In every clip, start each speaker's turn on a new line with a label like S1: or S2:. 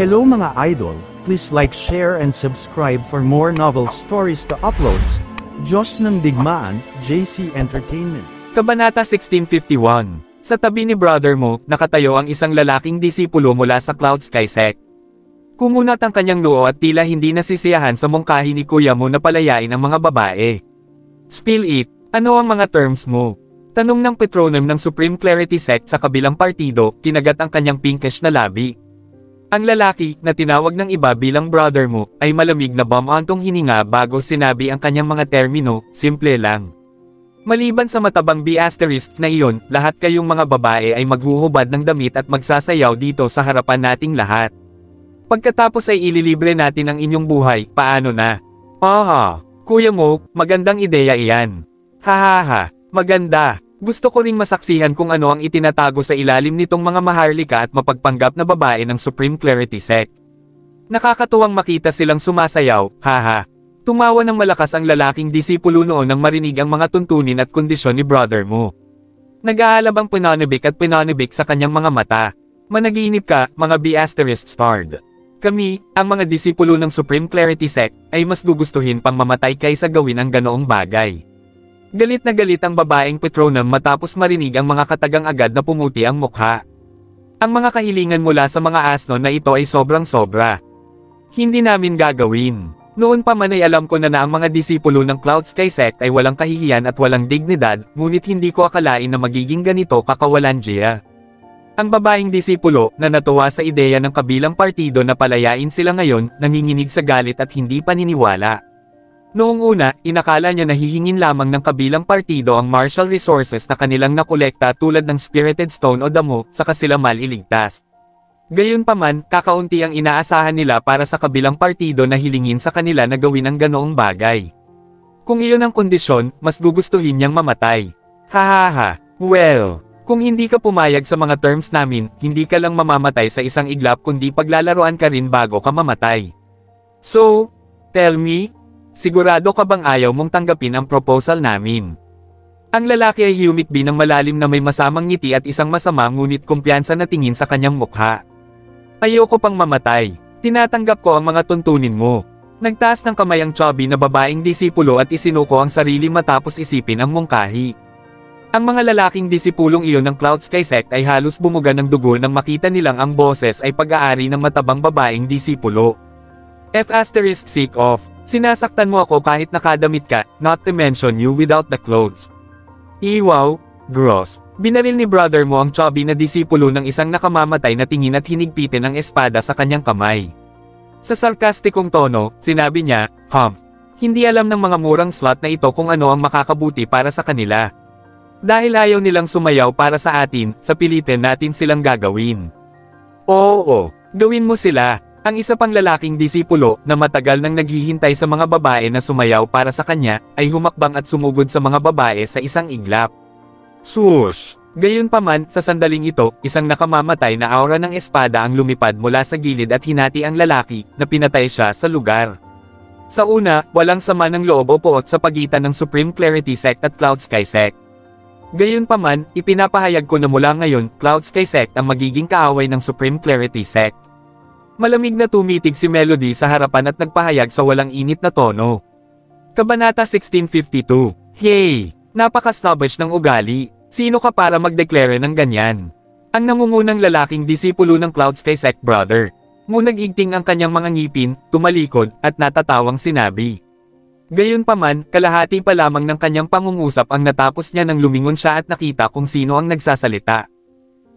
S1: Hello mga idol, please like, share and subscribe for more novel stories to uploads. Diyos ng Digmaan, JC Entertainment.
S2: Kabanata 1651. Sa tabi ni brother mo, nakatayo ang isang lalaking disipulo mula sa Cloud Sky Sect. Kumunat ang kanyang noo at tila hindi nasisiyahan sa mungkahi ni kuya mo na palayain ang mga babae. Spill it, ano ang mga terms mo? Tanong ng patronym ng Supreme Clarity Sect sa kabilang partido, kinagat ang kanyang pinkish na labi. Ang lalaki, na tinawag ng iba bilang brother mo, ay malamig na bumantong hininga bago sinabi ang kanyang mga termino, simple lang. Maliban sa matabang B** na iyon, lahat kayong mga babae ay maghuhubad ng damit at magsasayaw dito sa harapan nating lahat. Pagkatapos ay ililibre natin ang inyong buhay, paano na? Aha, kuya mo, magandang ideya iyan. Hahaha, maganda. Gusto ko ring masaksihan kung ano ang itinatago sa ilalim nitong mga maharlika at mapagpanggap na babae ng Supreme Clarity Sect. Nakakatuwang makita silang sumasayaw, haha. Tumawa ng malakas ang lalaking disipulo noon nang marinig ang mga tuntunin at kondisyon ni brother mo. Nag-aalab ang pinanibik sa kanyang mga mata. Managinip ka, mga B** starred. Kami, ang mga disipulo ng Supreme Clarity Sect, ay mas gugustuhin pang mamatay kaysa gawin ang ganoong bagay. Galit na galit ang babaeng patronym matapos marinig ang mga katagang agad na pumuti ang mukha. Ang mga kahilingan mula sa mga asno na ito ay sobrang sobra. Hindi namin gagawin. Noon pa man ay alam ko na ang mga disipulo ng Cloud Sky Sect ay walang kahihiyan at walang dignidad, ngunit hindi ko akalain na magiging ganito kakawalanjiya. Ang babaeng disipulo, na natuwa sa ideya ng kabilang partido na palayain sila ngayon, nanginginig sa galit at hindi paniniwala. Noong una, inakala niya na hihingin lamang ng kabilang partido ang martial resources na kanilang nakolekta tulad ng Spirited Stone o damo, saka sila maliligtas. Gayunpaman, kakaunti ang inaasahan nila para sa kabilang partido na hilingin sa kanila na gawin ang ganoong bagay. Kung iyon ang kondisyon, mas gugustuhin niyang mamatay. Hahaha, well, kung hindi ka pumayag sa mga terms namin, hindi ka lang mamamatay sa isang iglap kundi paglalaroan ka rin bago ka mamatay. So, tell me, sigurado ka bang ayaw mong tanggapin ang proposal namin? Ang lalaki ay humikbi ng malalim na may masamang ngiti at isang masama ngunit kumpiyansa na tingin sa kanyang mukha. Ayoko pang mamatay. Tinatanggap ko ang mga tuntunin mo. Nagtaas ng kamay ang chubby na babaeng disipulo at isinuko ang sarili matapos isipin ang mungkahi. Ang mga lalaking disipulong iyon ng Cloud Sky Sect ay halos bumuga ng dugo nang makita nilang ang boses ay pag-aari ng matabang babaeng disipulo. F*** off. Sinasaktan mo ako kahit nakadamit ka, not to mention you without the clothes. Iwaw, gross. Binaril ni brother mo ang chubby na disipulo ng isang nakamamatay na tingin at hinigpitin ang espada sa kanyang kamay. Sa sarkastikong tono, sinabi niya, hindi alam ng mga murang slot na ito kung ano ang makakabuti para sa kanila. Dahil ayaw nilang sumayaw para sa atin, sa pilitin natin silang gagawin. Oo, gawin mo sila. Ang isa pang lalaking disipulo, na matagal nang naghihintay sa mga babae na sumayaw para sa kanya, ay humakbang at sumugod sa mga babae sa isang iglap. Swoosh! Gayunpaman, sa sandaling ito, isang nakamamatay na aura ng espada ang lumipad mula sa gilid at hinati ang lalaki, na pinatay siya sa lugar. Sa una, walang sama ng loob o poot sa pagitan ng Supreme Clarity Sect at Cloud Sky Sect. Gayunpaman, ipinapahayag ko na mula ngayon, Cloud Sky Sect ang magiging kaaway ng Supreme Clarity Sect. Malamig na tumitig si Melody sa harapan at nagpahayag sa walang init na tono. Kabanata 1652. Hey! Napaka-snobbish ng ugali. Sino ka para mag-declare ng ganyan? Ang nangungunang lalaking disipulo ng Cloud Sky Sect brother. Ngunag-igting ang kanyang mga ngipin, tumalikod, at natatawang sinabi. Gayunpaman, kalahati pa lamang ng kanyang pangungusap ang natapos niya nang lumingon siya at nakita kung sino ang nagsasalita.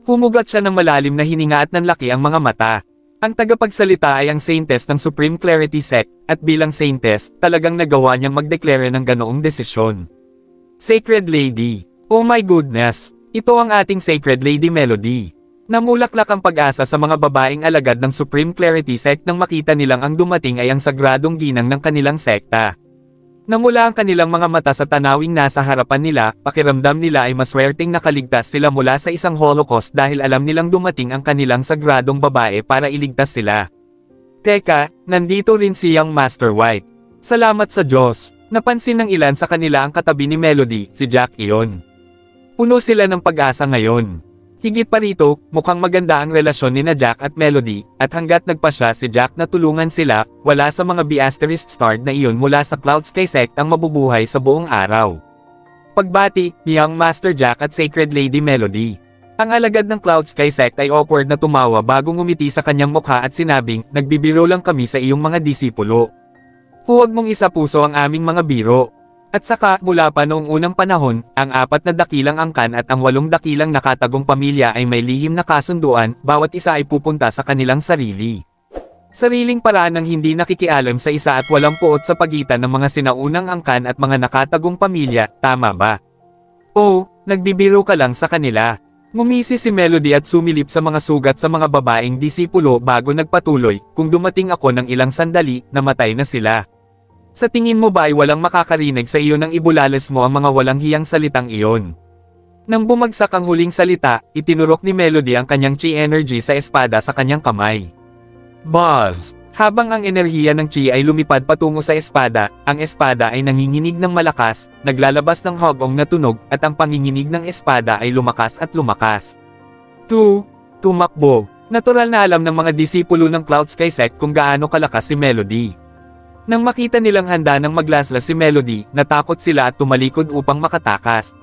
S2: Humugat siya ng malalim na hininga at nanlaki ang mga mata. Ang tagapagsalita ay ang Saintess ng Supreme Clarity Sect, at bilang Saintess, talagang nagawa niyang mag-declare ng ganoong desisyon. Sacred Lady. Oh my goodness! Ito ang ating Sacred Lady Melody. Namulaklak ang pag-asa sa mga babaeng alagad ng Supreme Clarity Sect nang makita nilang ang dumating ay ang sagradong ginang ng kanilang sekta. Namula ang kanilang mga mata sa tanawing nasa harapan nila, pakiramdam nila ay maswerteng nakaligtas sila mula sa isang holocaust dahil alam nilang dumating ang kanilang sagradong babae para iligtas sila. Teka, nandito rin si Young Master White. Salamat sa Diyos. Napansin ng ilan sa kanila ang katabi ni Melody, si Jack iyon. Puno sila ng pag-asa ngayon. Higit pa rito, mukhang maganda ang relasyon ni na Jack at Melody, at hanggat nagpasya si Jack na tulungan sila, wala sa mga B***starred na iyon mula sa Cloud Sky Sect ang mabubuhay sa buong araw. Pagbati, Young Master Jack at Sacred Lady Melody. Ang alagad ng Cloud Sky Sect ay awkward na tumawa bago ngumiti sa kanyang mukha at sinabing, nagbibiro lang kami sa iyong mga disipulo. Huwag mong isapuso ang aming mga biro. At saka, mula pa noong unang panahon, ang 4 na dakilang angkan at ang 8 dakilang nakatagong pamilya ay may lihim na kasunduan, bawat isa ay pupunta sa kanilang sarili. Sariling paraan ng hindi nakikialam sa isa at walang puot sa pagitan ng mga sinaunang angkan at mga nakatagong pamilya, tama ba? Oo, nagbibiro ka lang sa kanila. Ngumisi si Melody at sumilip sa mga sugat sa mga babaeng disipulo bago nagpatuloy, kung dumating ako ng ilang sandali, namatay na sila. Sa tingin mo ba ay walang makakarinig sa iyo nang ibulalas mo ang mga walang hiyang salitang iyon? Nang bumagsak ang huling salita, itinurok ni Melody ang kanyang chi energy sa espada sa kanyang kamay. Buzz! Habang ang enerhiya ng chi ay lumipad patungo sa espada, ang espada ay nanginginig ng malakas, naglalabas ng hugong na tunog, at ang panginginig ng espada ay lumakas at lumakas. Tumakbo. Natural na alam ng mga disipulo ng Cloud Sky Sect kung gaano kalakas si Melody. Nang makita nilang handa ng maglaslas si Melody, natakot sila at tumalikod upang makatakas.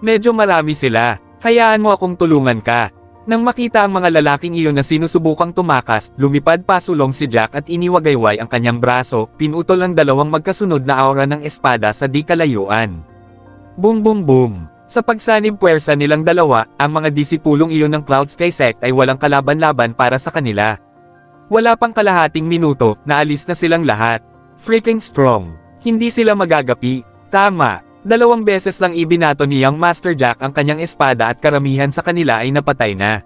S2: Medyo marami sila, hayaan mo akong tulungan ka. Nang makita ang mga lalaking iyon na sinusubukang tumakas, lumipad pasulong si Jack at iniwagayway ang kanyang braso, pinutol ang dalawang magkasunod na aura ng espada sa di kalayuan. Boom boom boom! Sa pagsanib puwersa nilang dalawa, ang mga disipulong iyon ng Cloud Sky Sect ay walang kalaban-laban para sa kanila. Wala pang kalahating minuto, naalis na silang lahat. Freaking strong. Hindi sila magagapi. Tama. 2 beses lang ibinato ni Young Master Jack ang kanyang espada at karamihan sa kanila ay napatay na.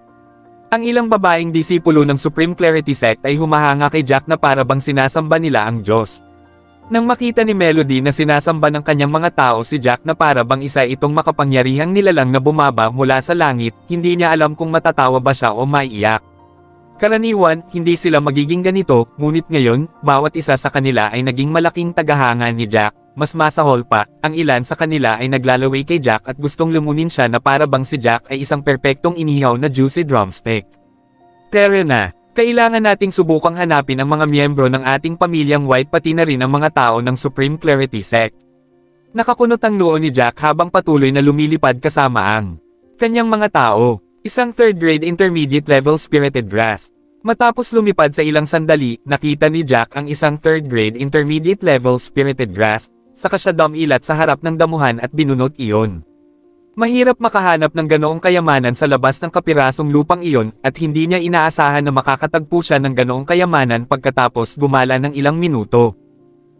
S2: Ang ilang babaeng disipulo ng Supreme Clarity Sect ay humahanga kay Jack na para bang sinasamba nila ang Diyos. Nang makita ni Melody na sinasamba ng kanyang mga tao si Jack na para bang isa itong makapangyarihang nilalang na bumaba mula sa langit, hindi niya alam kung matatawa ba siya o maiiyak. Karaniwan, hindi sila magiging ganito, ngunit ngayon, bawat isa sa kanila ay naging malaking tagahanga ni Jack. Mas masahol pa, ang ilan sa kanila ay naglalaway kay Jack at gustong lumunin siya na para bang si Jack ay isang perpektong inihaw na juicy drumstick. Pero na, kailangan nating subukang hanapin ang mga miyembro ng ating pamilyang White pati na rin ang mga tao ng Supreme Clarity Sect. Nakakunot ang noo ni Jack habang patuloy na lumilipad kasama ang kanyang mga tao. Isang 3rd grade intermediate level spirited grass. Matapos lumipad sa ilang sandali, nakita ni Jack ang isang 3rd grade intermediate level spirited grass, saka siya dumilat sa harap ng damuhan at binunot iyon. Mahirap makahanap ng ganoong kayamanan sa labas ng kapirasong lupang iyon, at hindi niya inaasahan na makakatagpo siya ng ganoong kayamanan pagkatapos gumala ng ilang minuto.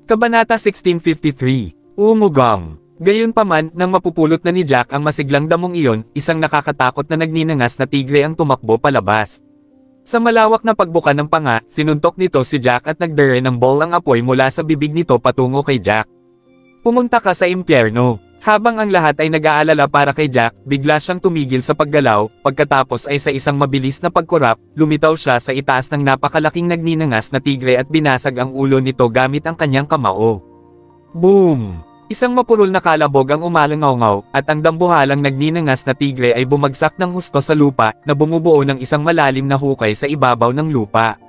S2: Kabanata 1653. Umugang. Gayunpaman, nang mapupulot na ni Jack ang masiglang damong iyon, isang nakakatakot na nagninangas na tigre ang tumakbo palabas. Sa malawak na pagbuka ng panga, sinuntok nito si Jack at nagdere ng bolang apoy mula sa bibig nito patungo kay Jack. Pumunta ka sa impyerno. Habang ang lahat ay nag-aalala para kay Jack, bigla siyang tumigil sa paggalaw, pagkatapos ay sa isang mabilis na pagkurap, lumitaw siya sa itaas ng napakalaking nagninangas na tigre at binasag ang ulo nito gamit ang kanyang kamao. Boom! Isang mapurol na kalabog ang umalangaw-ngaw, at ang dambuhalang nagninangas na tigre ay bumagsak ng husto sa lupa, na bumubuo ng isang malalim na hukay sa ibabaw ng lupa.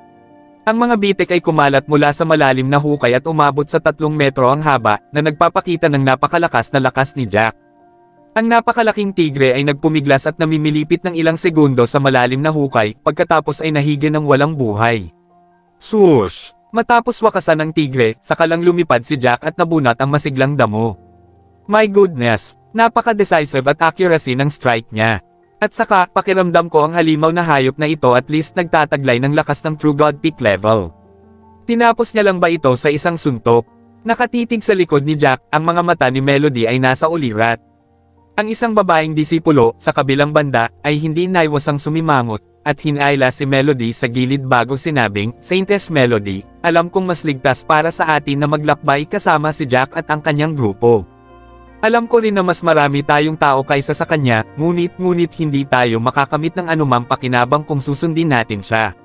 S2: Ang mga bitik ay kumalat mula sa malalim na hukay at umabot sa 3 metro ang haba, na nagpapakita ng napakalakas na lakas ni Jack. Ang napakalaking tigre ay nagpumiglas at namimilipit ng ilang segundo sa malalim na hukay, pagkatapos ay nahigi ng walang buhay. Swoosh! Matapos wakasan ng tigre, saka lang lumipad si Jack at nabunat ang masiglang damo. My goodness, napaka-decisive at accuracy ng strike niya. At saka, pakiramdam ko ang halimaw na hayop na ito at least nagtataglay ng lakas ng True God peak level. Tinapos niya lang ba ito sa isang suntok? Nakatitig sa likod ni Jack, ang mga mata ni Melody ay nasa ulirat. Ang isang babaeng disipulo, sa kabilang banda, ay hindi naiwasang sumimangot, at hinayla si Melody sa gilid bago sinabing, Saintess Melody, alam kong mas ligtas para sa atin na maglakbay kasama si Jack at ang kanyang grupo. Alam ko rin na mas marami tayong tao kaysa sa kanya, ngunit hindi tayo makakamit ng anumang pakinabang kung susundin natin siya.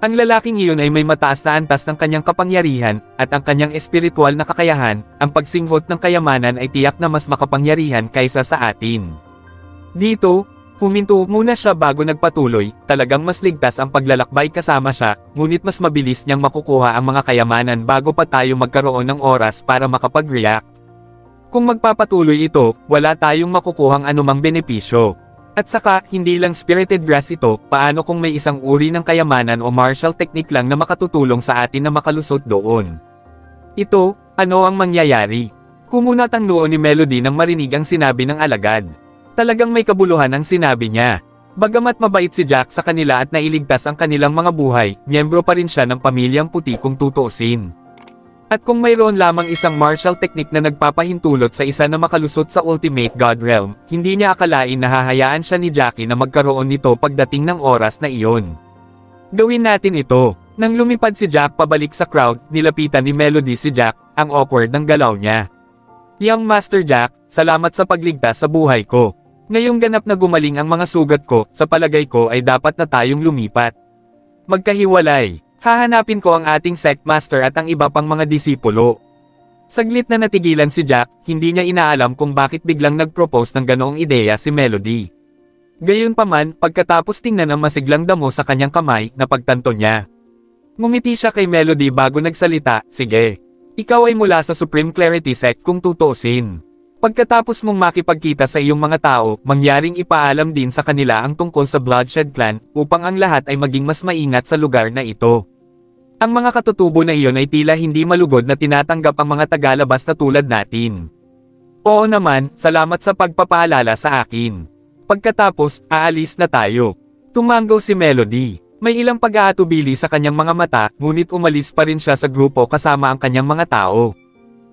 S2: Ang lalaking iyon ay may mataas na antas ng kanyang kapangyarihan, at ang kanyang espiritual na kakayahan, ang pagsinghot ng kayamanan ay tiyak na mas makapangyarihan kaysa sa atin. Dito, Huminto muna siya bago nagpatuloy, talagang mas ligtas ang paglalakbay kasama siya, ngunit mas mabilis niyang makukuha ang mga kayamanan bago pa tayo magkaroon ng oras para makapag-react. Kung magpapatuloy ito, wala tayong makukuhang anumang benepisyo. At saka, hindi lang spirited grass ito, paano kung may isang uri ng kayamanan o martial technique lang na makatutulong sa atin na makalusot doon? Ito, ano ang mangyayari? Kumunat ang noo ni Melody nang marinig ang sinabi ng alagad. Talagang may kabuluhan ang sinabi niya. Bagamat mabait si Jack sa kanila at nailigtas ang kanilang mga buhay, miyembro pa rin siya ng pamilyang puti kung tutuusin. At kung mayroon lamang isang martial technique na nagpapahintulot sa isa na makalusot sa Ultimate God Realm, hindi niya akalain na hahayaan siya ni Jackie na magkaroon nito pagdating ng oras na iyon. Gawin natin ito. Nang lumipad si Jack pabalik sa crowd, nilapitan ni Melody si Jack, ang awkward ng galaw niya. Young Master Jack, salamat sa pagligtas sa buhay ko. Ngayong ganap na gumaling ang mga sugat ko, sa palagay ko ay dapat na tayong lumipat. Magkahiwalay. Hahanapin ko ang ating sect master at ang iba pang mga disipulo. Saglit na natigilan si Jack, hindi niya inaalam kung bakit biglang nag-propose ng ganoong ideya si Melody. Gayunpaman, pagkatapos tingnan ang masiglang damo sa kanyang kamay, napagtanto niya. Ngumiti siya kay Melody bago nagsalita, sige. Ikaw ay mula sa Supreme Clarity Sect kung tutuusin. Pagkatapos mong makipagkita sa iyong mga tao, mangyaring ipaalam din sa kanila ang tungkol sa Bloodshed Clan, upang ang lahat ay maging mas maingat sa lugar na ito. Ang mga katutubo na iyon ay tila hindi malugod na tinatanggap ang mga tagalabas na tulad natin. Oo naman, salamat sa pagpapaalala sa akin. Pagkatapos, aalis na tayo. Tumanggaw si Melody. May ilang pag-aatubili sa kanyang mga mata, ngunit umalis pa rin siya sa grupo kasama ang kanyang mga tao.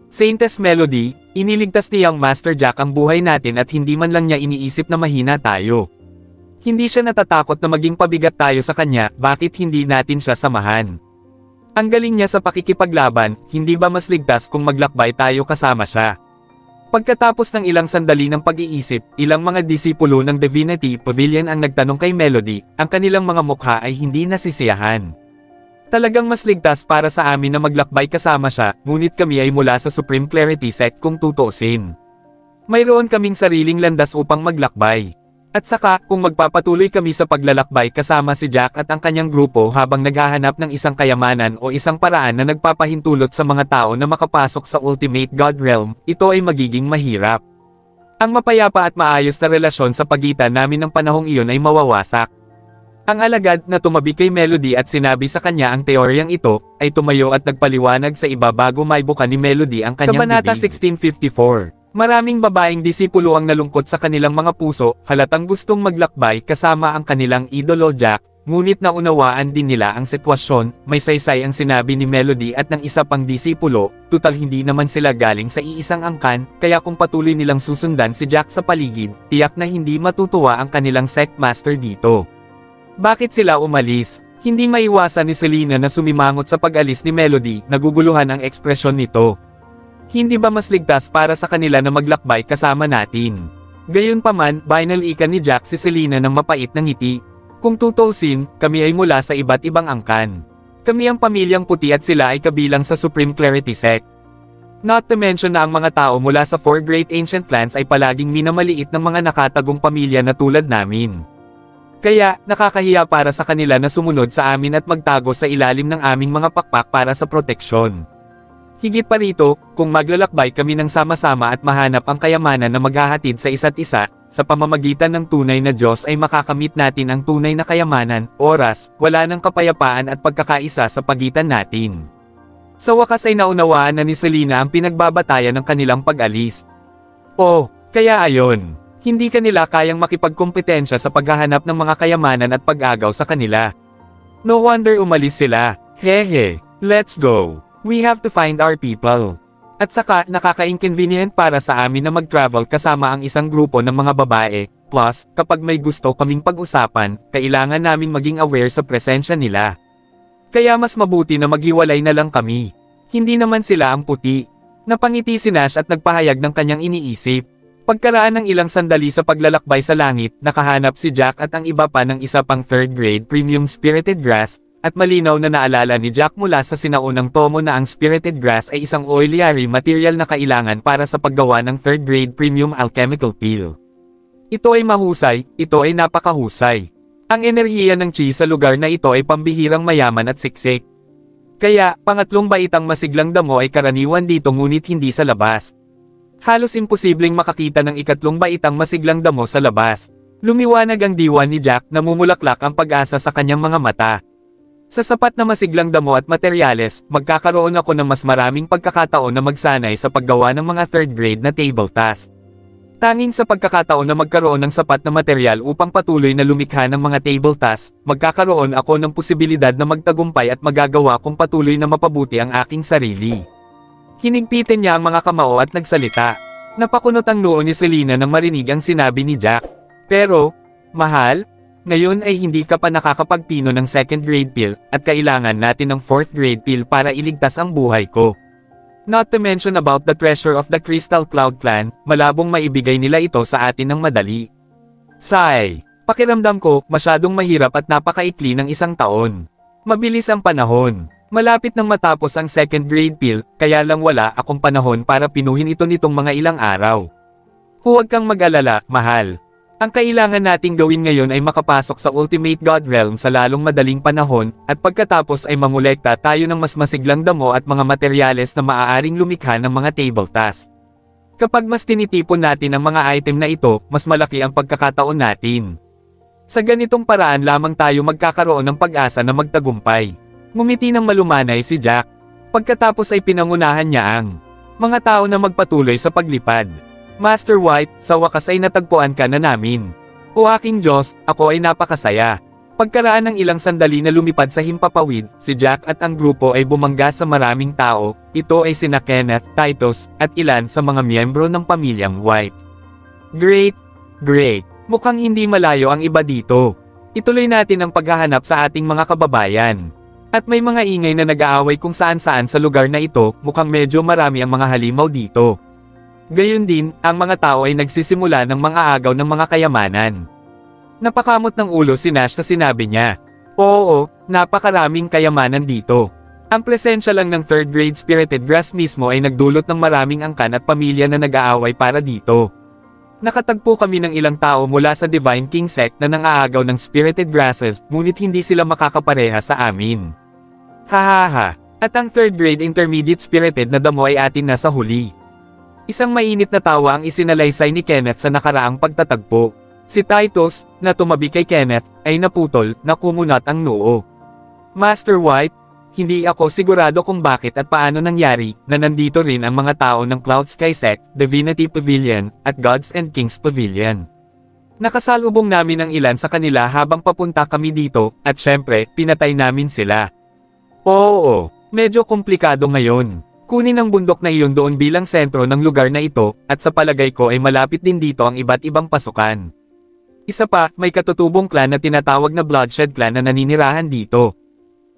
S2: Saintess Melody, iniligtas ni Young Master Jack ang buhay natin at hindi man lang niya iniisip na mahina tayo. Hindi siya natatakot na maging pabigat tayo sa kanya, bakit hindi natin siya samahan? Ang galing niya sa pakikipaglaban, hindi ba mas ligtas kung maglakbay tayo kasama siya? Pagkatapos ng ilang sandali ng pag-iisip, ilang mga disipulo ng Divinity Pavilion ang nagtanong kay Melody, ang kanilang mga mukha ay hindi nasisiyahan. Talagang mas ligtas para sa amin na maglakbay kasama siya, ngunit kami ay mula sa Supreme Clarity Sect kung tutuusin. Mayroon kaming sariling landas upang maglakbay. At saka, kung magpapatuloy kami sa paglalakbay kasama si Jack at ang kanyang grupo habang naghahanap ng isang kayamanan o isang paraan na nagpapahintulot sa mga tao na makapasok sa Ultimate God Realm, ito ay magiging mahirap. Ang mapayapa at maayos na relasyon sa pagitan namin ng panahong iyon ay mawawasak. Ang alagad na tumabi kay Melody at sinabi sa kanya ang teoryang ito, ay tumayo at nagpaliwanag sa iba bago maibuka ni Melody ang kanyang Kabanata
S1: bibig.
S2: 1654. Maraming babaeng disipulo ang nalungkot sa kanilang mga puso, halatang gustong maglakbay kasama ang kanilang idolo Jack, ngunit naunawaan din nila ang sitwasyon, may saysay ang sinabi ni Melody at ng isa pang disipulo, tutal hindi naman sila galing sa iisang angkan, kaya kung patuloy nilang susundan si Jack sa paligid, tiyak na hindi matutuwa ang kanilang sect master dito. Bakit sila umalis? Hindi maiwasan ni Selena na sumimangot sa pag-alis ni Melody, naguguluhan ang ekspresyon nito. Hindi ba mas ligtas para sa kanila na maglakbay kasama natin? Gayunpaman, binalikan ni Jack si Selena ng mapait na ngiti. Kung tutuusin, kami ay mula sa iba't ibang angkan. Kami ang pamilyang puti at sila ay kabilang sa Supreme Clarity Sect. Not to mention na ang mga tao mula sa 4 Great Ancient Clans ay palaging minamaliit ng mga nakatagong pamilya na tulad namin. Kaya, nakakahiya para sa kanila na sumunod sa amin at magtago sa ilalim ng aming mga pakpak para sa proteksyon. Higit pa rito, kung maglalakbay kami ng sama-sama at mahanap ang kayamanan na maghahatid sa isa't isa, sa pamamagitan ng tunay na Diyos ay makakamit natin ang tunay na kayamanan, oras, wala ng kapayapaan at pagkakaisa sa pagitan natin. Sa wakas ay naunawaan na ni Selena ang pinagbabatayan ng kanilang pag-alis. Oh, kaya ayon. Hindi kanila kayang makipagkompetensya sa paghahanap ng mga kayamanan at pag-agaw sa kanila. No wonder umalis sila. Hehe, let's go. We have to find our people. At saka, nakaka-inconvenient para sa amin na mag-travel kasama ang isang grupo ng mga babae. Plus, kapag may gusto kaming pag-usapan, kailangan namin maging aware sa presensya nila. Kaya mas mabuti na maghiwalay na lang kami. Hindi naman sila ang puti. Napangiti si Nash at nagpahayag ng kanyang iniisip. Pagkaraan ng ilang sandali sa paglalakbay sa langit, nakahanap si Jack at ang iba pa ng isa pang 3rd grade premium spirited grass, at malinaw na naalala ni Jack mula sa sinaunang tomo na ang spirited grass ay isang oiliary material na kailangan para sa paggawa ng 3rd grade premium alchemical pill. Ito ay mahusay, ito ay napakahusay. Ang enerhiya ng chi sa lugar na ito ay pambihirang mayaman at siksik. Kaya, pangatlong baitang masiglang damo ay karaniwan dito ngunit hindi sa labas. Halos imposibleng makakita ng ikatlong baitang masiglang damo sa labas. Lumiwanag ang diwa ni Jack, namumulaklak ang pag-asa sa kanyang mga mata. Sa sapat na masiglang damo at materyales, magkakaroon ako ng mas maraming pagkakataon na magsanay sa paggawa ng mga third grade na table task. Tanging sa pagkakataon na magkaroon ng sapat na materyal upang patuloy na lumikha ng mga table task, magkakaroon ako ng posibilidad na magtagumpay at magagawa kong patuloy na mapabuti ang aking sarili. Hinigpitin niya ang mga kamao at nagsalita. Napakunot ang noo ni Selena nang marinig ang sinabi ni Jack. Pero, mahal, ngayon ay hindi ka pa nakakapagpino ng second grade pill, at kailangan natin ng fourth grade pill para iligtas ang buhay ko. Not to mention about the treasure of the Crystal Cloud Clan, malabong maibigay nila ito sa atin ng madali. Sigh. Pakiramdam ko, masyadong mahirap at napakaikli ng isang taon. Mabilis ang panahon. Malapit nang matapos ang second grade pill, kaya lang wala akong panahon para pinuhin ito nitong mga ilang araw. Huwag kang mag-alala, mahal. Ang kailangan nating gawin ngayon ay makapasok sa Ultimate God Realm sa lalong madaling panahon, at pagkatapos ay mangolekta tayo ng mas masiglang damo at mga materyales na maaaring lumikha ng mga table task. Kapag mas tinitipon natin ang mga item na ito, mas malaki ang pagkakataon natin. Sa ganitong paraan lamang tayo magkakaroon ng pag-asa na magtagumpay. Ngumiti ng malumanay si Jack. Pagkatapos ay pinangunahan niya ang mga tao na magpatuloy sa paglipad. Master White, sa wakas ay natagpuan ka na namin. O aking Diyos, ako ay napakasaya. Pagkaraan ng ilang sandali na lumipad sa himpapawid, si Jack at ang grupo ay bumangga sa maraming tao. Ito ay sina Kenneth, Titus, at ilan sa mga miyembro ng pamilyang White. Great! Great! Mukhang hindi malayo ang iba dito. Ituloy natin ang paghahanap sa ating mga kababayan. At may mga ingay na nag-aaway kung saan-saan sa lugar na ito, mukhang medyo marami ang mga halimaw dito. Gayon din, ang mga tao ay nagsisimula ng mga agaw ng mga kayamanan. Napakamot ng ulo si Nash sa sinabi niya. Oo, napakaraming kayamanan dito. Ang presensya lang ng third grade spirited grass mismo ay nagdulot ng maraming angkan at pamilya na nag-aaway para dito. Nakatagpo kami ng ilang tao mula sa Divine King Sect na nangaagaw ng spirited grasses, ngunit hindi sila makakapareha sa amin. Hahaha, at ang third grade intermediate spirited na damo ay atin na sa huli. Isang mainit na tawa ang isinalaysay ni Kenneth sa nakaraang pagtatagpo. Si Titus, na tumabi kay Kenneth, ay naputol, na kumunat ang noo. Master White, hindi ako sigurado kung bakit at paano nangyari, na nandito rin ang mga tao ng Cloud Sky Sect, Divinity Pavilion, at Gods and Kings Pavilion. Nakasalubong namin ang ilan sa kanila habang papunta kami dito, at syempre, pinatay namin sila. Oo, medyo komplikado ngayon. Kunin ang bundok na iyon doon bilang sentro ng lugar na ito, at sa palagay ko ay malapit din dito ang iba't ibang pasukan. Isa pa, may katutubong clan na tinatawag na Bloodshed Clan na naninirahan dito.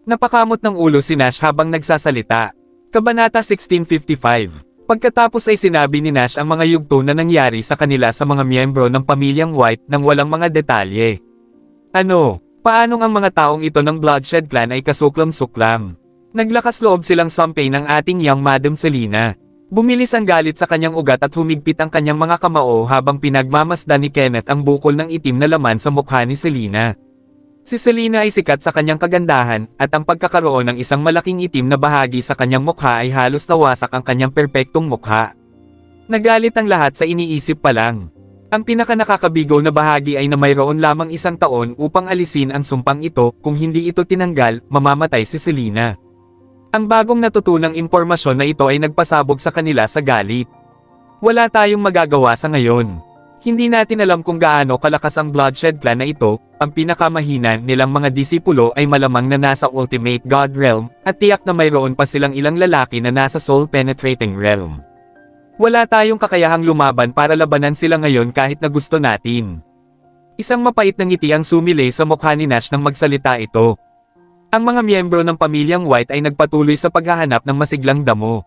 S2: Napakamot ng ulo si Nash habang nagsasalita. Kabanata 1655. Pagkatapos ay sinabi ni Nash ang mga yugto na nangyari sa kanila sa mga miyembro ng pamilyang White nang walang mga detalye. Ano? Paanong ang mga taong ito ng Bloodshed Clan ay kasuklam-suklam? Naglakas loob silang sampay ng ating young Madam Selena. Bumilis ang galit sa kanyang ugat at humigpit ang kanyang mga kamao habang pinagmamasdan ni Kenneth ang bukol ng itim na laman sa mukha ni Selena. Si Selena ay sikat sa kanyang kagandahan, at ang pagkakaroon ng isang malaking itim na bahagi sa kanyang mukha ay halos nawasak ang kanyang perpektong mukha. Nagalit ang lahat sa iniisip pa lang. Ang pinakanakakabigo na bahagi ay na mayroon lamang isang taon upang alisin ang sumpang ito, kung hindi ito tinanggal, mamamatay si Selena. Ang bagong natutunang impormasyon na ito ay nagpasabog sa kanila sa galit. Wala tayong magagawa sa ngayon. Hindi natin alam kung gaano kalakas ang Bloodshed Clan na ito, ang pinakamahina nilang mga disipulo ay malamang na nasa Ultimate God Realm, at tiyak na mayroon pa silang ilang lalaki na nasa Soul Penetrating Realm. Wala tayong kakayahang lumaban para labanan sila ngayon kahit na gusto natin. Isang mapait na ngiti ang sumilay sa mukha ni Nash nang magsalita ito. Ang mga miyembro ng pamilyang White ay nagpatuloy sa paghahanap ng masiglang damo.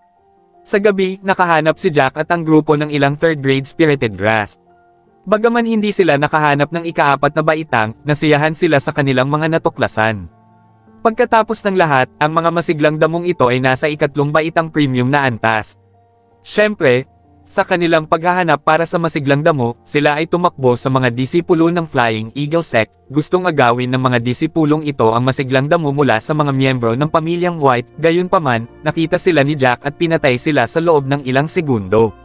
S2: Sa gabi, nakahanap si Jack at ang grupo ng ilang third grade spirited grass. Bagaman hindi sila nakahanap ng ikaapat na baitang, nasiyahan sila sa kanilang mga natuklasan. Pagkatapos ng lahat, ang mga masiglang damong ito ay nasa ikatlong baitang premium na antas. Siyempre, Sa kanilang paghahanap para sa masiglang damo, sila ay tumakbo sa mga disipulo ng Flying Eagle Sect. Gustong agawin ng mga disipulong ito ang masiglang damo mula sa mga miyembro ng pamilyang White. Gayunpaman, nakita sila ni Jack at pinatay sila sa loob ng ilang segundo.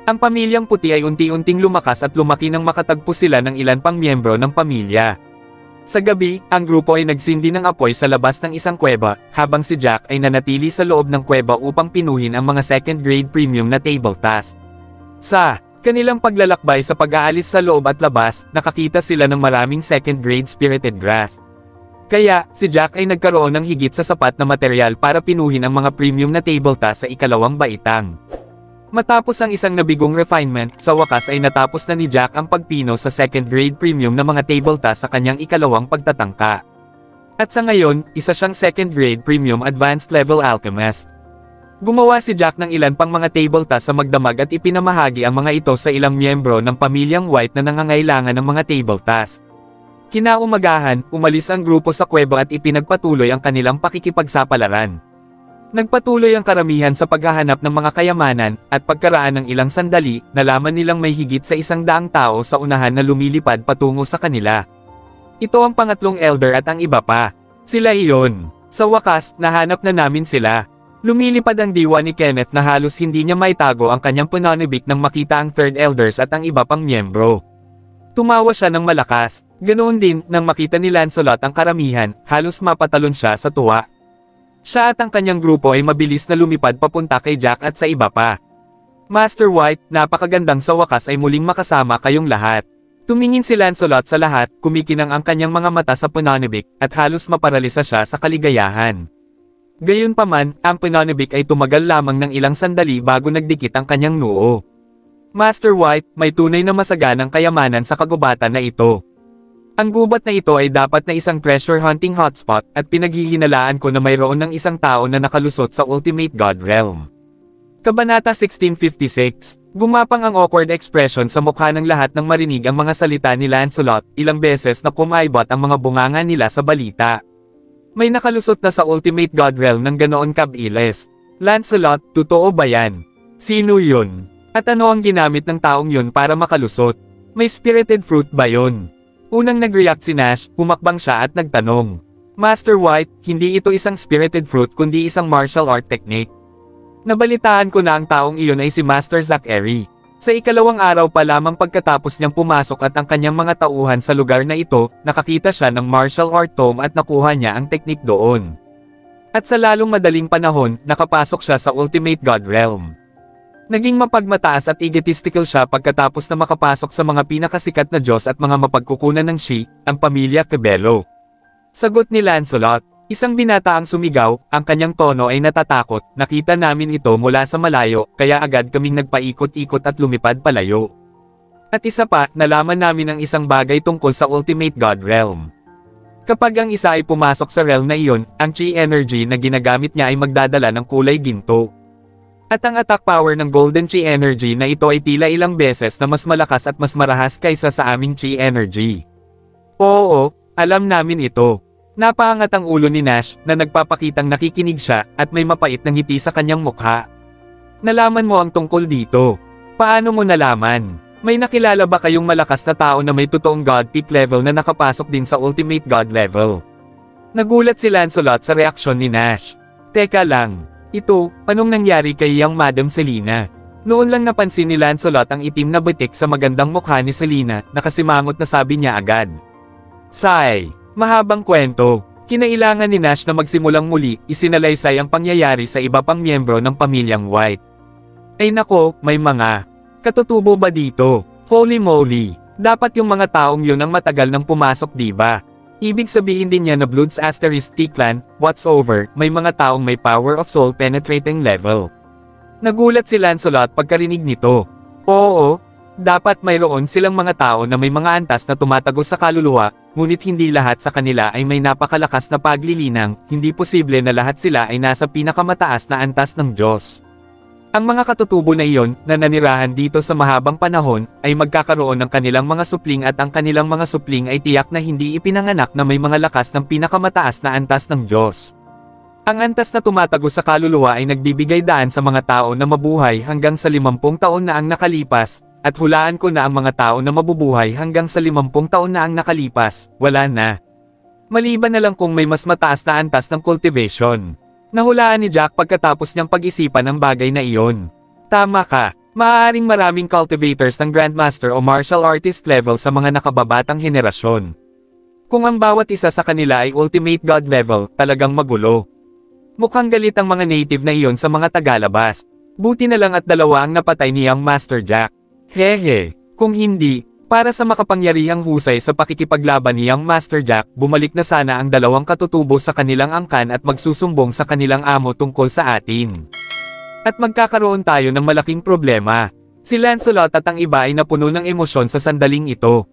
S2: Ang pamilyang puti ay unti-unting lumakas at lumaki nang makatagpo sila ng ilan pang miyembro ng pamilya. Sa gabi, ang grupo ay nagsindi ng apoy sa labas ng isang kuweba, habang si Jack ay nanatili sa loob ng kuweba upang pinuhin ang mga second-grade premium na table task. Sa kanilang paglalakbay sa pag-aalis sa loob at labas, nakakita sila ng maraming second-grade spirited grass. Kaya, si Jack ay nagkaroon ng higit sa sapat na material para pinuhin ang mga premium na table task sa ikalawang baitang. Matapos ang isang nabigong refinement, sa wakas ay natapos na ni Jack ang pagpino sa second-grade premium na mga table task sa kanyang ikalawang pagtatangka. At sa ngayon, isa siyang second-grade premium advanced level alchemist. Gumawa si Jack ng ilan pang mga table task sa magdamag at ipinamahagi ang mga ito sa ilang miyembro ng pamilyang White na nangangailangan ng mga table task. Kinaumagahan, umalis ang grupo sa kuweba at ipinagpatuloy ang kanilang pakikipagsapalaran. Nagpatuloy ang karamihan sa paghahanap ng mga kayamanan, at pagkaraan ng ilang sandali, nalaman nilang may higit sa 100 tao sa unahan na lumilipad patungo sa kanila. Ito ang pangatlong elder at ang iba pa. Sila iyon. Sa wakas, nahanap na namin sila. Lumilipad ang diwa ni Kenneth na halos hindi niya maitago ang kanyang pananibik nang makita ang third elders at ang iba pang miyembro. Tumawa siya ng malakas. Ganoon din, nang makita ni Lancelot ang karamihan, halos mapatalon siya sa tuwa. Siya at ang kanyang grupo ay mabilis na lumipad papunta kay Jack at sa iba pa. Master White, napakagandang sa wakas ay muling makasama kayong lahat. Tumingin si Lancelot sa lahat, kumikinang ang kanyang mga mata sa pananibik, at halos maparalisa siya sa kaligayahan. Gayunpaman, ang pananibik ay tumagal lamang ng ilang sandali bago nagdikit ang kanyang noo. Master White, may tunay na masaganang kayamanan sa kagubatan na ito. Ang gubat na ito ay dapat na isang treasure hunting hotspot, at pinaghihinalaan ko na mayroon ng isang tao na nakalusot sa Ultimate God Realm. Kabanata 1656. Gumapang ang awkward expression sa mukha ng lahat nang marinig ang mga salita ni Lancelot. Ilang beses na kumaibot ang mga bunganga nila sa balita. May nakalusot na sa Ultimate God Realm ng ganoon kabilis. Lancelot, totoo ba yan? Sino yun? At ano ang ginamit ng taong yun para makalusot? May spirited fruit ba yun? Unang nag-react si Nash, humakbang siya at nagtanong. Master White, hindi ito isang spirited fruit kundi isang martial art technique. Nabalitaan ko na ang taong iyon ay si Master Zachary. Sa ikalawang araw pa lamang pagkatapos niyang pumasok at ang kanyang mga tauhan sa lugar na ito, nakakita siya ng martial art tome at nakuha niya ang teknik doon. At sa lalong madaling panahon, nakapasok siya sa Ultimate God Realm. Naging mapagmataas at egotistical siya pagkatapos na makapasok sa mga pinakasikat na Diyos at mga mapagkukunan ng Shi, ang pamilya Cabello. Sagot ni Lancelot, isang binata ang sumigaw, ang kanyang tono ay natatakot, nakita namin ito mula sa malayo, kaya agad kaming nagpaikot-ikot at lumipad palayo. At isa pa, nalaman namin ang isang bagay tungkol sa Ultimate God Realm. Kapag ang isa ay pumasok sa realm na iyon, ang Chi energy na ginagamit niya ay magdadala ng kulay ginto. At ang attack power ng Golden Chi Energy na ito ay tila ilang beses na mas malakas at mas marahas kaysa sa aming Chi Energy. Oo, alam namin ito. Napaangat ang ulo ni Nash na nagpapakitang nakikinig siya at may mapait na ngiti sa kanyang mukha. Nalaman mo ang tungkol dito. Paano mo nalaman? May nakilala ba kayong malakas na tao na may totoong God peak level na nakapasok din sa Ultimate God level? Nagulat si Lancelot sa reaksyon ni Nash. Teka lang. Ito, anong nangyari kay Young Madam Selina? Noon lang napansin ni Lancelot ang itim na butik sa magandang mukha ni Selina, nakasimangot na sabi niya agad. Sigh, mahabang kwento. Kinailangan ni Nash na magsimulang muli, isinalaysay ang pangyayari sa iba pang miyembro ng pamilyang White. Ay nako, may mga katutubo ba dito? Holy moly, dapat yung mga taong yun ang matagal nang pumasok diba? Ibig sabihin din niya na Bloods Asterisk Clan, what's over, may mga taong may power of soul penetrating level. Nagulat si Lancelot pagkarinig nito. Oo, dapat mayroon silang mga tao na may mga antas na tumatagos sa kaluluwa, ngunit hindi lahat sa kanila ay may napakalakas na paglilinang, hindi posible na lahat sila ay nasa pinakamataas na antas ng Diyos. Ang mga katutubo na iyon, na nanirahan dito sa mahabang panahon, ay magkakaroon ng kanilang mga supling at ang kanilang mga supling ay tiyak na hindi ipinanganak na may mga lakas ng pinakamataas na antas ng Diyos. Ang antas na tumatagos sa kaluluwa ay nagbibigay daan sa mga tao na mabuhay hanggang sa 50 taon na ang nakalipas, at hulaan ko na ang mga tao na mabubuhay hanggang sa 50 taon na ang nakalipas, wala na. Maliban na lang kung may mas mataas na antas ng cultivation. Nahulaan ni Jack pagkatapos niyang pag-isipan ang bagay na iyon. Tama ka, maaaring maraming cultivators ng Grandmaster o Martial Artist level sa mga nakababatang henerasyon. Kung ang bawat isa sa kanila ay Ultimate God level, talagang magulo. Mukhang galit ang mga native na iyon sa mga tagalabas. Buti na lang at dalawa ang napatay ni Young Master Jack. Hehe, kung hindi, para sa makapangyarihang husay sa pakikipaglaban ni Young Master Jack, bumalik na sana ang dalawang katutubo sa kanilang angkan at magsusumbong sa kanilang amo tungkol sa atin. At magkakaroon tayo ng malaking problema. Si Lancelot at ang iba ay napuno ng emosyon sa sandaling ito.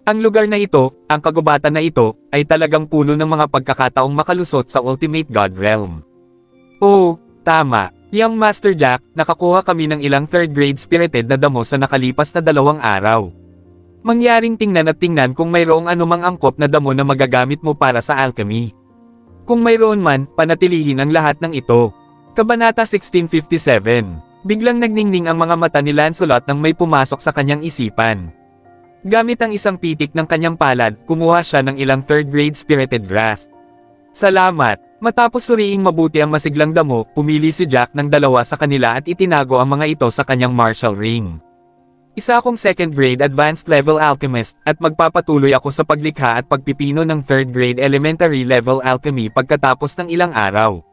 S2: Ang lugar na ito, ang kagubatan na ito, ay talagang puno ng mga pagkakataong makalusot sa Ultimate God Realm. Oo, tama. Young Master Jack, nakakuha kami ng ilang third grade spirited na damo sa nakalipas na 2 araw. Mangyaring tingnan at tingnan kung mayroong anumang angkop na damo na magagamit mo para sa alchemy. Kung mayroon man, panatilihin ang lahat ng ito. Kabanata 1657. Biglang nagningning ang mga mata ni Lancelot nang may pumasok sa kanyang isipan. Gamit ang isang pitik ng kanyang palad, kumuha siya ng ilang third grade spirited grass. Salamat! Matapos suriing mabuti ang masiglang damo, pumili si Jack ng 2 sa kanila at itinago ang mga ito sa kanyang martial ring. Isa akong second grade advanced level alchemist, at magpapatuloy ako sa paglikha at pagpipino ng third grade elementary level alchemy pagkatapos ng ilang araw.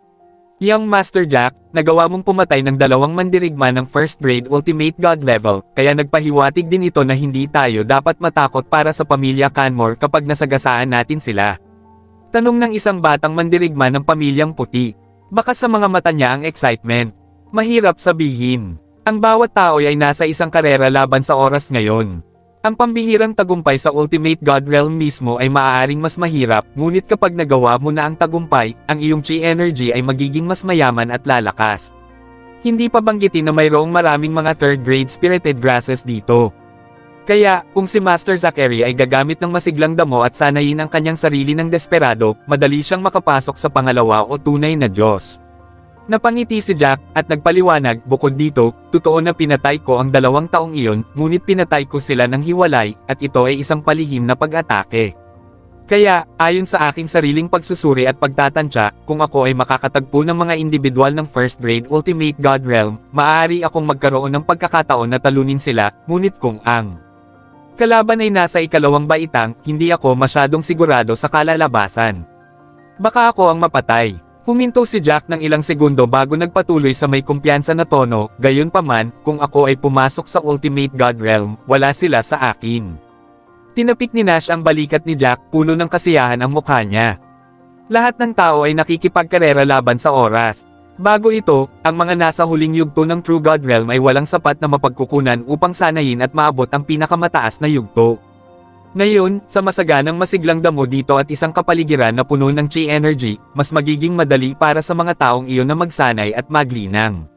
S2: Young Master Jack, nagawa mong pumatay ng 2 mandirigma ng first grade ultimate god level, kaya nagpahiwatig din ito na hindi tayo dapat matakot para sa pamilya Canmore kapag nasagasaan natin sila. Tanong ng isang batang mandirigma ng pamilyang puti. Baka sa mga mata niya ang excitement. Mahirap sabihin. Ang bawat tao ay nasa isang karera laban sa oras ngayon. Ang pambihirang tagumpay sa Ultimate God Realm mismo ay maaaring mas mahirap, ngunit kapag nagawa mo na ang tagumpay, ang iyong chi energy ay magiging mas mayaman at lalakas. Hindi pa banggitin na mayroong maraming mga third grade spirited grasses dito. Kaya, kung si Master Zachary ay gagamit ng masiglang damo at sanayin ang kanyang sarili ng desperado, madali siyang makapasok sa pangalawa o tunay na Diyos. Napangiti si Jack, at nagpaliwanag, bukod dito, totoo na pinatay ko ang 2 taong iyon, ngunit pinatay ko sila ng hiwalay, at ito ay isang palihim na pag-atake. Kaya, ayon sa aking sariling pagsusuri at pagtatansya, kung ako ay makakatagpo ng mga individual ng first grade Ultimate God Realm, maaari akong magkaroon ng pagkakataon na talunin sila, ngunit kung ang kalaban ay nasa ikalawang baitang, hindi ako masyadong sigurado sa kalalabasan. Baka ako ang mapatay. Huminto si Jack ng ilang segundo bago nagpatuloy sa may kumpiyansa na tono, gayunpaman, kung ako ay pumasok sa Ultimate God Realm, wala sila sa akin. Tinapik ni Nash ang balikat ni Jack, puno ng kasiyahan ang mukha niya. Lahat ng tao ay nakikipagkarera laban sa oras. Bago ito, ang mga nasa huling yugto ng True God Realm ay walang sapat na mapagkukunan upang sanayin at maabot ang pinakamataas na yugto. Ngayon, sa masaganang masiglang damo dito at isang kapaligiran na puno ng chi energy, mas magiging madali para sa mga taong iyon na magsanay at maglinang.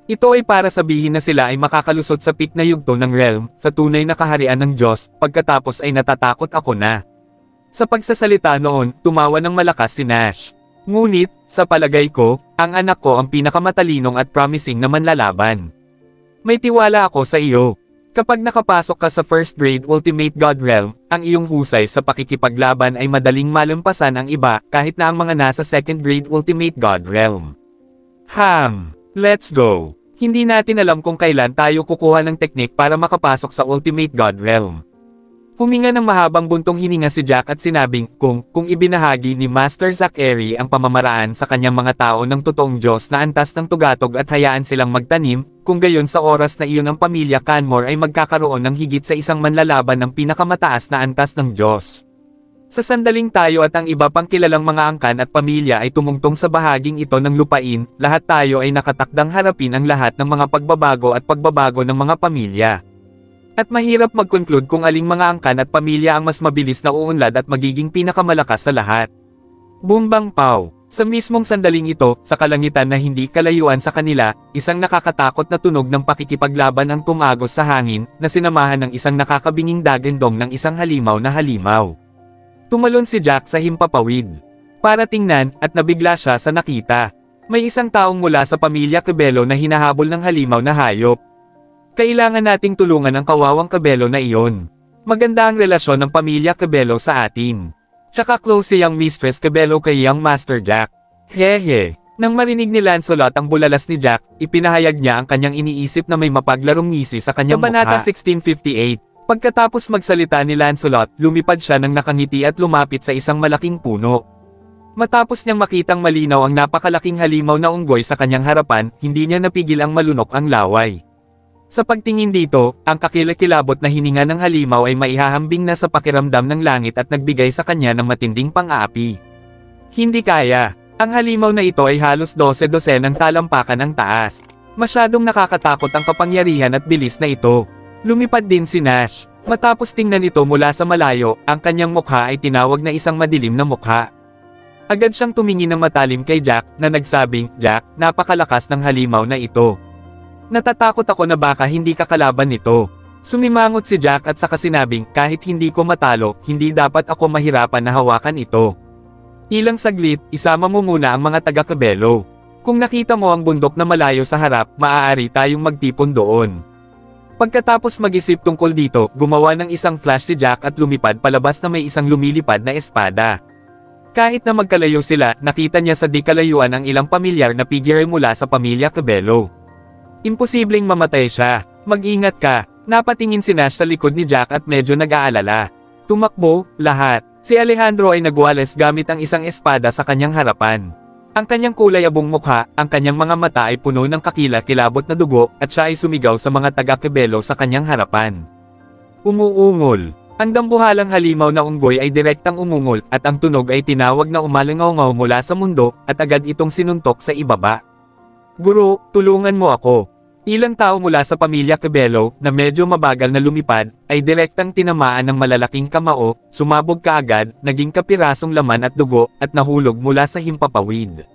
S2: Ito ay para sabihin na sila ay makakalusot sa peak na yugto ng realm, sa tunay na kaharian ng Diyos, pagkatapos ay natatakot ako na. Sa pagsasalita noon, tumawa ng malakas si Nash. Ngunit, sa palagay ko, ang anak ko ang pinakamatalinong at promising na manlalaban. May tiwala ako sa iyo. Kapag nakapasok ka sa first grade Ultimate God Realm, ang iyong husay sa pakikipaglaban ay madaling malampasan ang iba kahit na ang mga nasa second grade Ultimate God Realm. Let's go! Hindi natin alam kung kailan tayo kukuha ng teknik para makapasok sa Ultimate God Realm. Huminga ng mahabang buntong hininga si Jack at sinabing, kung ibinahagi ni Master Zachary ang pamamaraan sa kanyang mga tao ng totoong Diyos na antas ng tugatog at hayaan silang magtanim, kung gayon sa oras na iyon ang pamilya Canmore ay magkakaroon ng higit sa isang manlalaban ng pinakamataas na antas ng Diyos. Sa sandaling tayo at ang iba pang kilalang mga angkan at pamilya ay tumungtong sa bahaging ito ng lupain, lahat tayo ay nakatakdang harapin ang lahat ng mga pagbabago at pagbabago ng mga pamilya. At mahirap mag-conclude kung aling mga angkan at pamilya ang mas mabilis na uunlad at magiging pinakamalakas sa lahat. Bumbang Pow! Sa mismong sandaling ito, sa kalangitan na hindi kalayuan sa kanila, isang nakakatakot na tunog ng pakikipaglaban ang tumagos sa hangin, na sinamahan ng isang nakakabinging dagendong ng isang halimaw na halimaw. Tumalon si Jack sa himpapawid. para tingnan, at nabigla siya sa nakita. May isang taong mula sa pamilya Cabello na hinahabol ng halimaw na hayop. Kailangan nating tulungan ang kawawang Cabello na iyon. Maganda ang relasyon ng pamilya Cabello sa atin. Tsaka close si Young Mistress Cabello kay Young Master Jack. Hehe. Nang marinig ni Lancelot ang bulalas ni Jack, ipinahayag niya ang kanyang iniisip na may mapaglarong ngisi sa kanyang
S3: Kabanata
S2: mukha. 1658. Pagkatapos magsalita ni Lancelot, lumipad siya ng nakangiti at lumapit sa isang malaking puno. Matapos niyang makitang malinaw ang napakalaking halimaw na unggoy sa kanyang harapan, hindi niya napigil ang malunok ang laway. Sa pagtingin dito, ang kakilakilabot na hininga ng halimaw ay maihahambing na sa pakiramdam ng langit at nagbigay sa kanya ng matinding pang-aapi. Hindi kaya. Ang halimaw na ito ay halos 12 ng talampakan ang taas. Masyadong nakakatakot ang kapangyarihan at bilis na ito. Lumipad din si Nash. Matapos tingnan ito mula sa malayo, ang kanyang mukha ay tinawag na isang madilim na mukha. Agad siyang tumingin ng matalim kay Jack, na nagsabing, "Jack, napakalakas ng halimaw na ito. Natatakot ako na baka hindi ka kalaban nito." Sumimangot si Jack at saka sinabing, "Kahit hindi ko matalo, hindi dapat ako mahirapan na hawakan ito. Ilang saglit, isama mo muna ang mga taga-Cabello. Kung nakita mo ang bundok na malayo sa harap, maaari tayong magtipon doon." Pagkatapos mag-isip tungkol dito, gumawa ng isang flash si Jack at lumipad palabas na may isang lumilipad na espada. Kahit na magkalayo sila, nakita niya sa di kalayuan ang ilang pamilyar na figure mula sa pamilya Cabello. Imposibleng mamatay siya. Mag-ingat ka. Napatingin si Nash sa likod ni Jack at medyo nag-aalala. Tumakbo, lahat. Si Alejandro ay nagwales gamit ang isang espada sa kanyang harapan. Ang kanyang kulay abong mukha, ang kanyang mga mata ay puno ng kakila-kilabot na dugo, at siya ay sumigaw sa mga taga-Cabello sa kanyang harapan. Umuungol. Ang dambuhalang halimaw na unggoy ay direktang umungol, at ang tunog ay tinawag na umalangaw-ngaw mula sa mundo, at agad itong sinuntok sa ibaba. "Guro, tulungan mo ako." Ilang tao mula sa pamilya Cabello, na medyo mabagal na lumipad, ay direktang tinamaan ng malalaking kamao, sumabog kaagad, naging kapirasong laman at dugo, at nahulog mula sa himpapawid.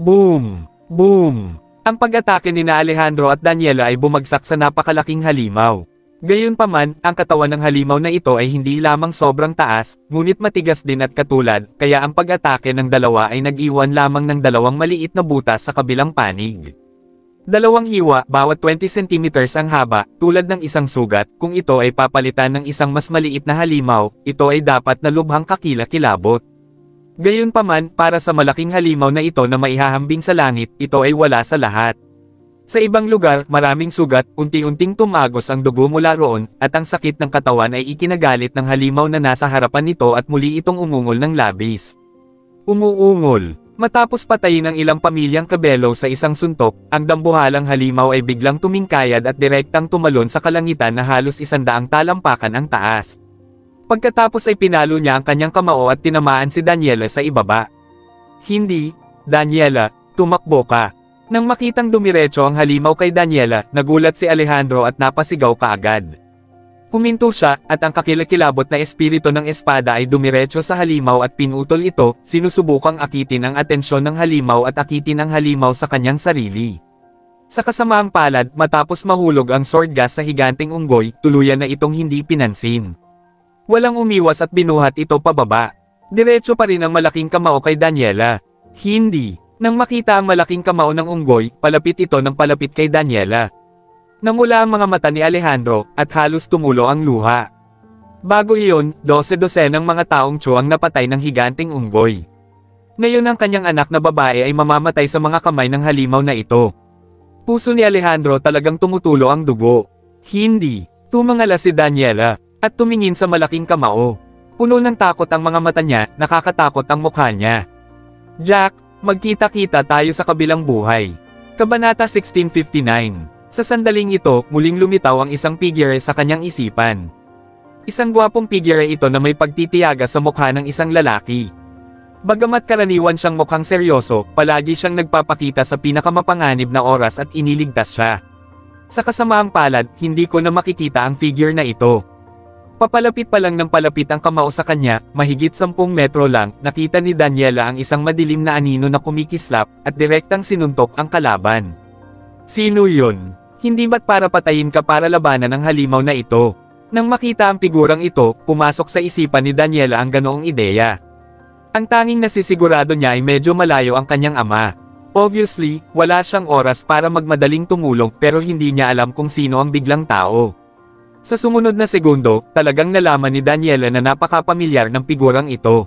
S2: Boom! Boom! Ang pag-atake ni Alejandro at Daniela ay bumagsak sa napakalaking halimaw. Gayunpaman, ang katawan ng halimaw na ito ay hindi lamang sobrang taas, ngunit matigas din at katulad, kaya ang pag-atake ng dalawa ay nag-iwan lamang ng dalawang maliit na butas sa kabilang panig. Dalawang hiwa, bawat 20 cm ang haba, tulad ng isang sugat. Kung ito ay papalitan ng isang mas maliit na halimaw, ito ay dapat na lubhang kakila-kilabot. Gayunpaman, para sa malaking halimaw na ito na maihahambing sa langit, ito ay wala sa lahat. Sa ibang lugar, maraming sugat, unti-unting tumagos ang dugo mula roon, at ang sakit ng katawan ay ikinagalit ng halimaw na nasa harapan nito at muli itong umungol ng labis. Umuungol. Matapos patayin ang ilang pamilyang Cabello sa isang suntok, ang dambuhalang halimaw ay biglang tumingkayad at direktang tumalon sa kalangitan na halos 100 talampakan ang taas. Pagkatapos ay pinalo niya ang kanyang kamao at tinamaan si Daniela sa ibaba. "Hindi, Daniela, tumakbo ka." Nang makitang dumiretso ang halimaw kay Daniela, nagulat si Alejandro at napasigaw kaagad. Huminto siya, at ang kakilakilabot na espiritu ng espada ay dumiretso sa halimaw at pinutol ito, sinusubukang akitin ang atensyon ng halimaw at akitin ang halimaw sa kanyang sarili. Sa kasamaang palad, matapos mahulog ang sword gas sa higanting unggoy, tuluyan na itong hindi pinansin. Walang umiwas at binuhat ito pababa. Diretso pa rin ang malaking kamao kay Daniela. Hindi. Nang makita ang malaking kamao ng unggoy, palapit ito ng palapit kay Daniela. Namula ang mga mata ni Alejandro, at halos tumulo ang luha. Bago iyon, 12 ng mga taong Cho ang napatay ng higanting unggoy. Ngayon ang kanyang anak na babae ay mamamatay sa mga kamay ng halimaw na ito. Puso ni Alejandro talagang tumutulo ang dugo. Hindi. Tumangala si Daniela, at tumingin sa malaking kamao. Puno ng takot ang mga mata niya, nakakatakot ang mukha niya. "Jack, magkita-kita tayo sa kabilang buhay." Kabanata 1659. Sa sandaling ito, muling lumitaw ang isang figure sa kanyang isipan. Isang gwapong figure ito na may pagtitiyaga sa mukha ng isang lalaki. Bagamat karaniwan siyang mukhang seryoso, palagi siyang nagpapakita sa pinakamapanganib na oras at iniligtas siya. Sa kasamaang palad, hindi ko na makikita ang figure na ito. Papalapit pa lang ng palapit ang kamao sa kanya, mahigit 10 metro lang, nakita ni Daniela ang isang madilim na anino na kumikislap, at direktang sinuntok ang kalaban. "Sino yun? Hindi ba't para patayin ka para labanan ang halimaw na ito?" Nang makita ang figurang ito, pumasok sa isipan ni Daniela ang ganoong ideya. Ang tanging nasisigurado niya ay medyo malayo ang kanyang ama. Obviously, wala siyang oras para magmadaling tumulong pero hindi niya alam kung sino ang biglang tao. Sa sumunod na segundo, talagang nalaman ni Daniela na napakapamilyar ng figurang ito.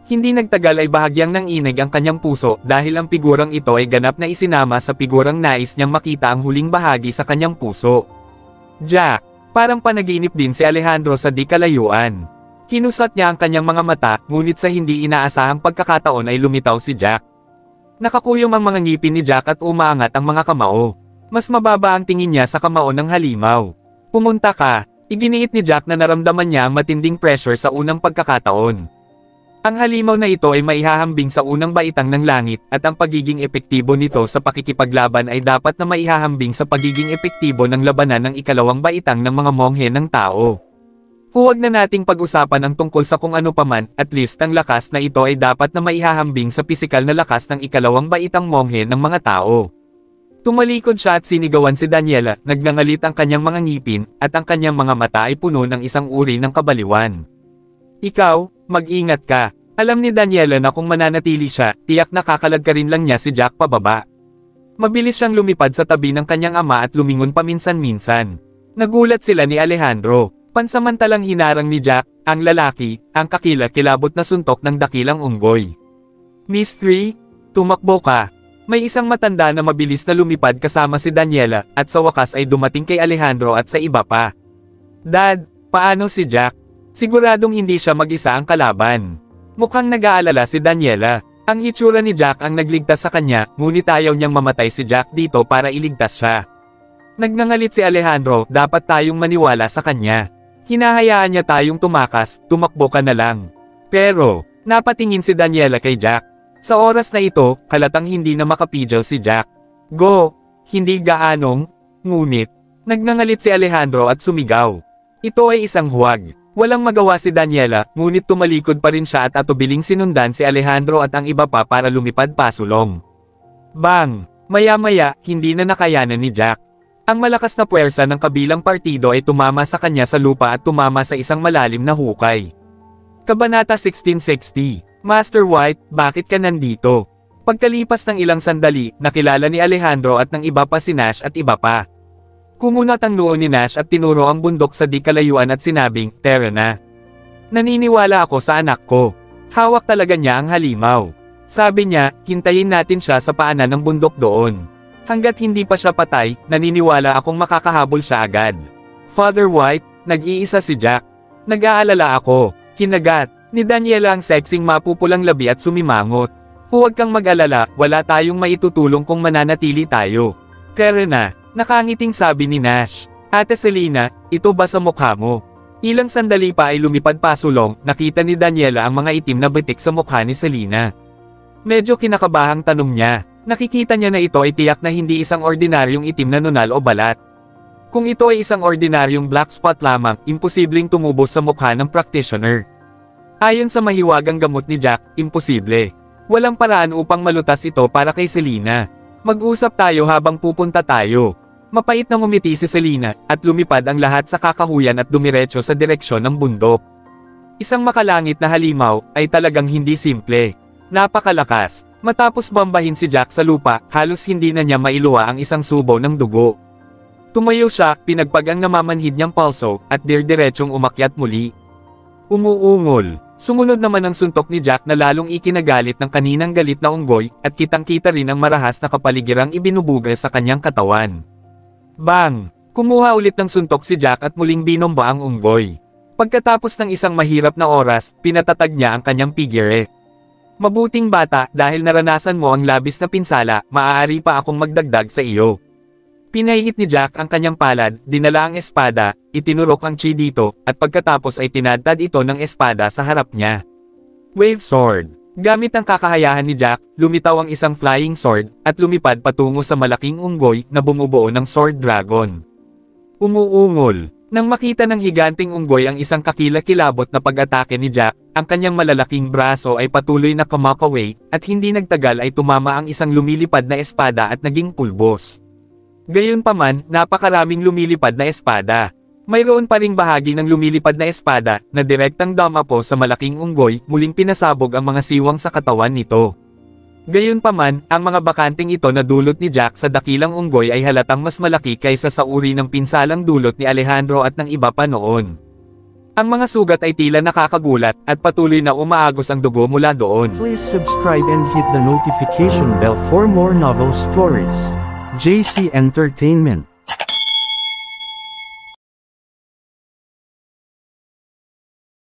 S2: Hindi nagtagal ay bahagyang nanginig ang kanyang puso dahil ang figurang ito ay ganap na isinama sa figurang nais niyang makita ang huling bahagi sa kanyang puso. Jack, parang panaginip din si Alejandro sa di kalayuan. Kinusat niya ang kanyang mga mata, ngunit sa hindi inaasahang pagkakataon ay lumitaw si Jack. Nakakuyom ang mga ngipin ni Jack at umaangat ang mga kamao. Mas mababa ang tingin niya sa kamao ng halimaw. Pumunta ka, iginiit ni Jack na naramdaman niya ang matinding pressure sa unang pagkakataon. Ang halimaw na ito ay maihahambing sa unang baitang ng langit at ang pagiging epektibo nito sa pakikipaglaban ay dapat na maihahambing sa pagiging epektibo ng labanan ng ikalawang baitang ng mga monghe ng tao. Huwag na nating pag-usapan ang tungkol sa kung ano paman, at least ang lakas na ito ay dapat na maihahambing sa pisikal na lakas ng ikalawang baitang monghe ng mga tao. Tumalikod siya at sinigawan si Daniela, nagngangalit ang kanyang mga ngipin, at ang kanyang mga mata ay puno ng isang uri ng kabaliwan. Ikaw, mag-ingat ka. Alam ni Daniela na kung mananatili siya, tiyak nakakalagkarin lang niya si Jack pababa. Mabilis siyang lumipad sa tabi ng kanyang ama at lumingon paminsan-minsan. Nagulat sila ni Alejandro. Pansamantalang hinarang ni Jack, ang lalaki, ang kakilakilabot na suntok ng dakilang unggoy. Mystery, tumakbo ka. May isang matanda na mabilis na lumipad kasama si Daniela, at sa wakas ay dumating kay Alejandro at sa iba pa. Dad, paano si Jack? Siguradong hindi siya mag-isa ang kalaban. Mukhang nag-aalala si Daniela. Ang hitsura ni Jack ang nagligtas sa kanya, ngunit ayaw niyang mamatay si Jack dito para iligtas siya. Nagngangalit si Alejandro, dapat tayong maniwala sa kanya. Hinahayaan niya tayong tumakas, tumakbo ka na lang. Pero, napatingin si Daniela kay Jack. Sa oras na ito, halatang hindi na makapigil si Jack. Go! Hindi gaanong, ngunit, nagngangalit si Alejandro at sumigaw. Ito ay isang huwag. Walang magawa si Daniela, ngunit tumalikod pa rin siya at atubiling sinundan si Alejandro at ang iba pa para lumipad pasulong. Bang! Maya-maya, hindi na nakayanan ni Jack. Ang malakas na puwersa ng kabilang partido ay tumama sa kanya sa lupa at tumama sa isang malalim na hukay. Kabanata 1660. Master White, bakit ka nandito? Pagkalipas ng ilang sandali, nakilala ni Alejandro at ng iba pa si Nash at iba pa. Kumunat ang noo ni Nash at tinuro ang bundok sa di kalayuan at sinabing, "Tara na." Naniniwala ako sa anak ko. Hawak talaga niya ang halimaw. Sabi niya, hintayin natin siya sa paanan ng bundok doon. Hanggat hindi pa siya patay, naniniwala akong makakahabol siya agad. Father White, nag-iisa si Jack. Nag-aalala ako. Kinagat ni Daniela ang sexing mapupulang labi at sumimangot. Huwag kang mag-alala, wala tayong maitutulong kung mananatili tayo. Tara na. Nakangiting sabi ni Nash. Ate Selena, ito ba sa mukha mo? Ilang sandali pa ay lumipad pasulong, nakita ni Daniela ang mga itim na batik sa mukha ni Selena. Medyo kinakabahang tanong niya. Nakikita niya na ito ay tiyak na hindi isang ordinaryong itim na nunal o balat. Kung ito ay isang ordinaryong black spot lamang, imposibleng tumubo sa mukha ng practitioner. Ayon sa mahiwagang gamot ni Jack, imposible. Walang paraan upang malutas ito para kay Selena. Mag-usap tayo habang pupunta tayo. Mapait na ngumiti si Selena, at lumipad ang lahat sa kakahuyan at dumiretso sa direksyon ng bundok. Isang makalangit na halimaw, ay talagang hindi simple. Napakalakas. Matapos bambahin si Jack sa lupa, halos hindi na niya mailuwa ang isang subo ng dugo. Tumayo siya, pinagpag ang namamanhid niyang palso, at dirdiretsong umakyat muli. Umuungol. Sumunod naman ang suntok ni Jack na lalong ikinagalit ng kaninang galit na unggoy, at kitang-kita rin ang marahas na kapaligirang ibinubuga sa kanyang katawan. Bang! Kumuha ulit ng suntok si Jack at muling binomba ang unggoy. Pagkatapos ng isang mahirap na oras, pinatatag niya ang kanyang pigire. Mabuting bata, dahil naranasan mo ang labis na pinsala, maaari pa akong magdagdag sa iyo. Pinahihit ni Jack ang kanyang palad, dinala ang espada, itinurok ang chi dito, at pagkatapos ay tinadtad ito ng espada sa harap niya. Wave Sword. Gamit ang kakayahan ni Jack, lumitaw ang isang flying sword, at lumipad patungo sa malaking unggoy na bumubuo ng Sword Dragon. Umuungol. Nang makita ng higanting unggoy ang isang kakilakilabot na pag-atake ni Jack, ang kanyang malalaking braso ay patuloy na kumakaway, at hindi nagtagal ay tumama ang isang lumilipad na espada at naging pulbos. Gayunpaman, napakaraming lumilipad na espada. Mayroon pa ring bahagi ng lumilipad na espada, na direktang damapo sa malaking unggoy, muling pinasabog ang mga siwang sa katawan nito. Gayunpaman, ang mga bakanting ito na dulot ni Jack sa dakilang unggoy ay halatang mas malaki kaysa sa uri ng pinsalang dulot ni Alejandro at ng iba pa noon. Ang mga sugat ay tila nakakagulat, at patuloy na umaagos ang dugo mula doon.
S1: Please subscribe and hit the notification bell for more novel stories. JC Entertainment.